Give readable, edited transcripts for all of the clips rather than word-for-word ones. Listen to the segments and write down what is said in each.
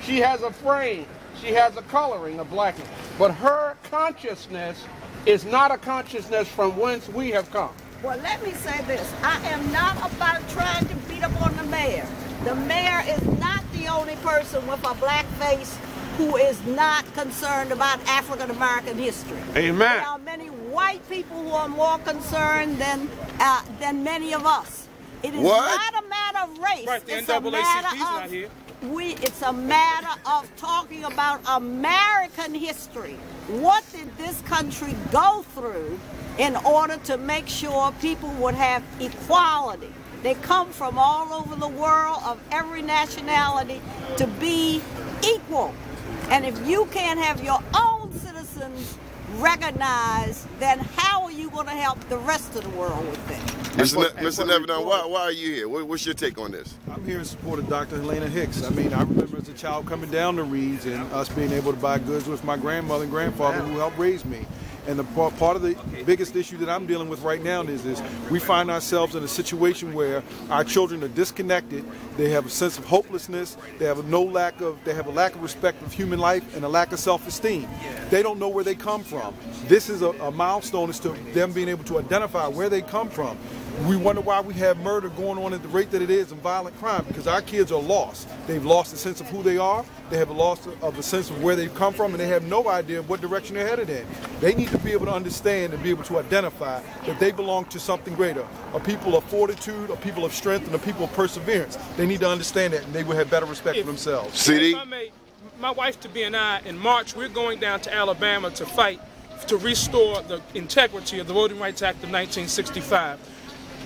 She has a frame. She has a coloring of blackness. But her consciousness is not a consciousness from whence we have come. Well, let me say this. I am not about trying to beat up on the mayor. The mayor is not the only person with a black face who is not concerned about African American history. Amen. There are many white people who are more concerned than many of us. It is not a matter of race. Right, the it's a matter not here. It's a matter of talking about American history. What did this country go through in order to make sure people would have equality? They come from all over the world, of every nationality, to be equal. And if you can't have your own citizens recognized, then how are you going to help the rest of the world with that? Mr. Nevedon, why are you here? What's your take on this? I'm here in support of Dr. Helena Hicks. I mean, I remember as a child coming down to Reed's and us being able to buy goods with my grandmother and grandfather who helped raise me. And the part of the biggest issue that I'm dealing with right now is we find ourselves in a situation where our children are disconnected. They have a sense of hopelessness. They have a lack of respect of human life and a lack of self-esteem. They don't know where they come from. This is a milestone as to them being able to identify where they come from. We wonder why we have murder going on at the rate that it is and violent crime, because our kids are lost. They've lost the sense of who they are. They have a loss of the sense of where they've come from, and they have no idea what direction they're headed in. They need to be able to understand and be able to identify that they belong to something greater, a people of fortitude, a people of strength, and a people of perseverance. They need to understand that, and they will have better respect for themselves. CD? If I may, my wife to be and I, in March, we're going down to Alabama to fight to restore the integrity of the Voting Rights Act of 1965.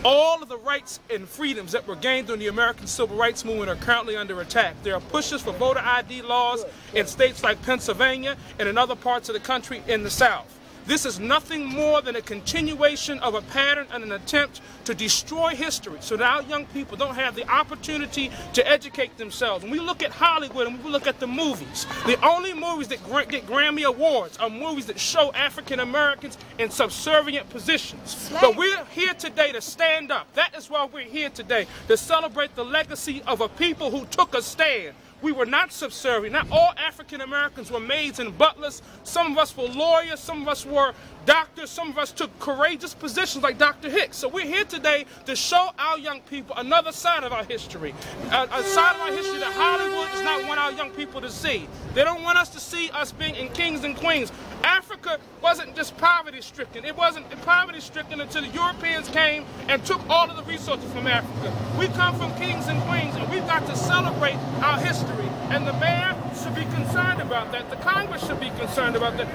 All of the rights and freedoms that were gained during the American Civil Rights Movement are currently under attack. There are pushes for voter ID laws in states like Pennsylvania and in other parts of the country in the South. This is nothing more than a continuation of a pattern and an attempt to destroy history so that our young people don't have the opportunity to educate themselves. When we look at Hollywood and we look at the movies, the only movies that get Grammy Awards are movies that show African Americans in subservient positions. But we're here today to stand up. That is why we're here today, to celebrate the legacy of a people who took a stand. We were not subservient. Not all African Americans were maids and butlers. Some of us were lawyers. Some of us were doctors. Some of us took courageous positions like Dr. Hicks. So we're here today to show our young people another side of our history. A side of our history that Hollywood does not want our young people to see. They don't want us to see us being in kings and queens. Africa wasn't just poverty-stricken. It wasn't poverty-stricken until the Europeans came and took all of the resources from Africa. We come from kings and queens, and we've got to celebrate our history. And the mayor should be concerned about that. The Congress should be concerned about that.